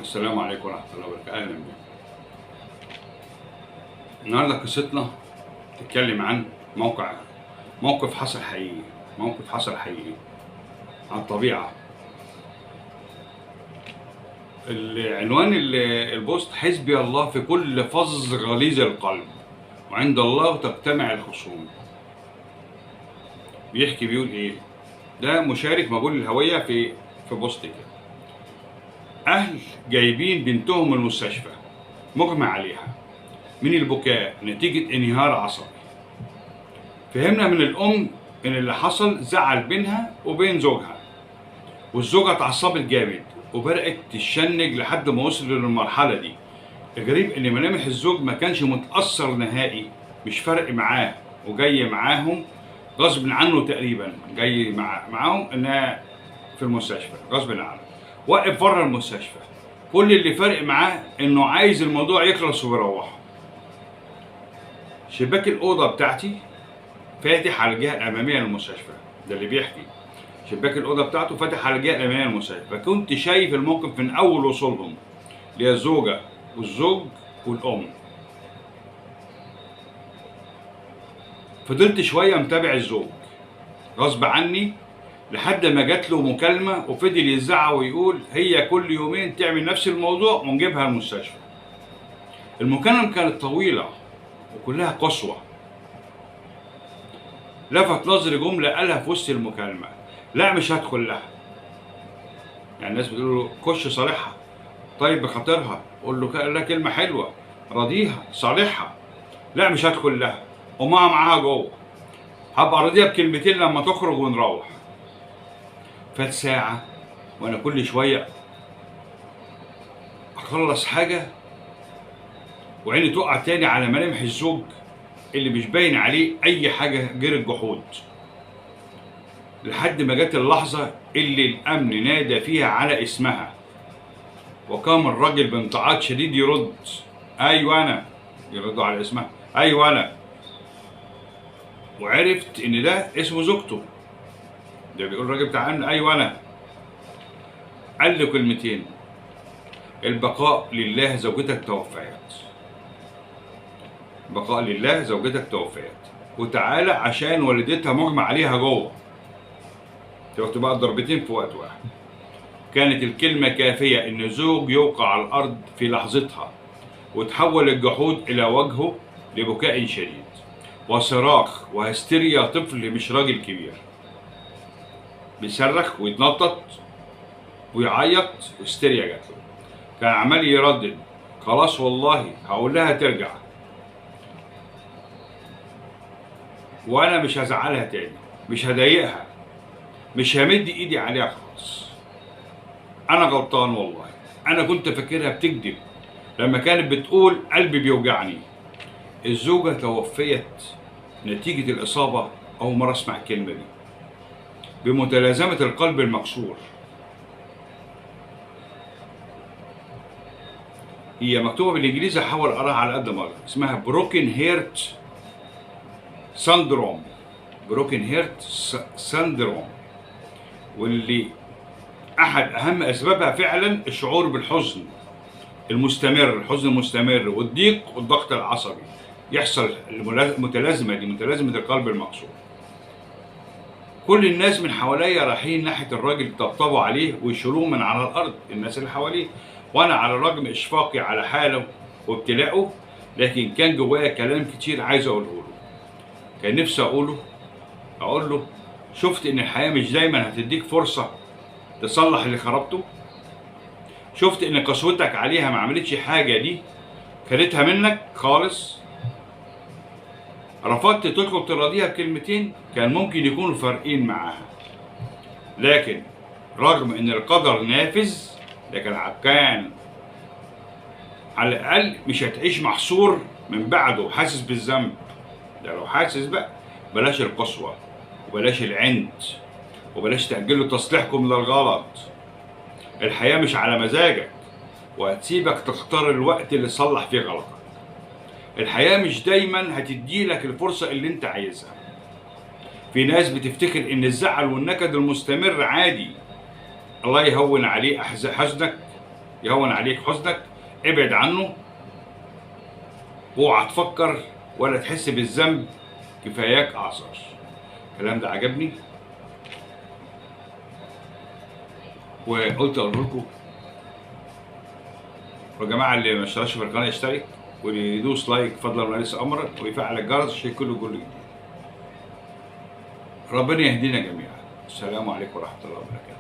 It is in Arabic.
السلام عليكم ورحمة الله وبركاته. أهلا بكم. النهارده قصتنا تتكلم عن موقف حصل حقيقي، عن الطبيعة. العنوان البوست: حسبي الله في كل فظ غليظ القلب، وعند الله تجتمع الخصوم. بيقول ايه؟ ده مشارك مقبول الهوية في بوست كده. أهل جايبين بنتهم المستشفى مغمى عليها من البكاء نتيجة انهيار عصبي. فهمنا من الأم إن اللي حصل زعل بينها وبين زوجها، والزوجة اتعصبت جامد وبدأت تشنج لحد ما وصل للمرحلة دي. الغريب إن ملامح الزوج ما كانش متأثر نهائي، مش فارق معاه، وجاي معاهم غصب عنه تقريبا، جاي معاهم إنها في المستشفى غصب عنه، واقف بره المستشفى. كل اللي فارق معاه إنه عايز الموضوع يخلص ويروح. شباك الأوضة بتاعتي فاتح على الجهة الأمامية للمستشفى، ده اللي بيحكي. شباك الأوضة بتاعته فاتح على الجهة الأمامية للمستشفى، فكنت شايف الموقف من أول وصولهم، اللي هي الزوجة والزوج والأم. فضلت شوية متابع الزوج غصب عني لحد ما جات له مكالمة، وفضل يزعق ويقول هي كل يومين تعمل نفس الموضوع ونجيبها المستشفى. المكالمة كانت طويلة وكلها قسوة. لفت نظري جملة قالها في وسط المكالمة: لا مش هدخل لها. يعني الناس بتقول له خش صالحها، طيب بخاطرها، قول له لا كلمة حلوة، راضيها صالحها. لا مش هدخل لها، وماما معاها جوه، هبقى راضيها بكلمتين لما تخرج ونروح. فات ساعة وانا كل شوية اخلص حاجة وعيني تقع تاني على ملامح الزوج اللي مش باين عليه اي حاجة غير الجحود، لحد ما جت اللحظة اللي الامن نادى فيها على اسمها، وقام الراجل بانتعاض شديد يرد: ايوه انا. يردوا على اسمها: ايوه انا. وعرفت ان ده اسمه زوجته. ده بيقول الراجل بتاع امن: ايوه انا. قال له كلمتين: البقاء لله زوجتك توفيت، بقاء لله زوجتك توفيت، وتعالى عشان والدتها مغمى عليها جوه. شفت بقى الضربتين في وقت واحد. كانت الكلمة كافية إن زوج يوقع على الأرض في لحظتها، وتحول الجحود إلى وجهه لبكاء شديد وصراخ وهستيريا طفل مش راجل كبير، بيصرخ ويتنطط ويعيط، وهستيريا جات له. كان عمال يردد: خلاص والله هقول لها ترجع، وأنا مش هزعلها تاني، مش هضايقها، مش همد إيدي عليها خالص. أنا غلطان والله، أنا كنت فاكرها بتكذب لما كانت بتقول قلبي بيوجعني. الزوجة توفيت نتيجة الإصابة، أول مرة أسمع الكلمة دي، بمتلازمة القلب المكسور. هي مكتوبة بالإنجليزي، هحاول أقراها على قد ما أقدر. اسمها بروكن هيرت ساندروم، بروكن هيرت ساندروم، واللي أحد أهم أسبابها فعلا الشعور بالحزن المستمر، الحزن المستمر والضيق والضغط العصبي. يحصل المتلازمة دي، متلازمة القلب المكسور. كل الناس من حواليا رايحين ناحية الراجل يطبطبوا عليه ويشيلوه من على الأرض، الناس اللي حواليه. وأنا على الرغم إشفاقي على حاله وابتلاءه، لكن كان جوايا كلام كتير عايز أقوله له. كان نفسي أقول له شفت إن الحياة مش دايما هتديك فرصة تصلح اللي خربته؟ شفت إن قسوتك عليها ما عملتش حاجة دي خدتها منك خالص؟ رفضت تدخل تراضيها بكلمتين كان ممكن يكونوا فارقين معاها، لكن رغم ان القدر نافذ، لكن كان على الاقل مش هتعيش محصور من بعده حاسس بالذنب. ده لو حاسس بقى بلاش القسوة، وبلاش العند، وبلاش تأجلوا تصليحكم للغلط. الحياة مش على مزاجك وهتسيبك تختار الوقت اللي تصلح فيه غلطك. الحياة مش دايما هتديلك الفرصة اللي انت عايزها. في ناس بتفتكر ان الزعل والنكد المستمر عادي، الله يهون عليه حزنك يهون عليك حزنك ابعد عنه، اوعى تفكر ولا تحس بالذنب، كفاياك اعذار. الكلام ده عجبني وقلت اقول لكم. والجماعه اللي ما اشتركش في القناه يشترك، واللي يدوس لايك فضلا وليس امرا، ويفعل الجرس عشان كله جديد. ربنا يهدينا جميعا. السلام عليكم ورحمه الله وبركاته.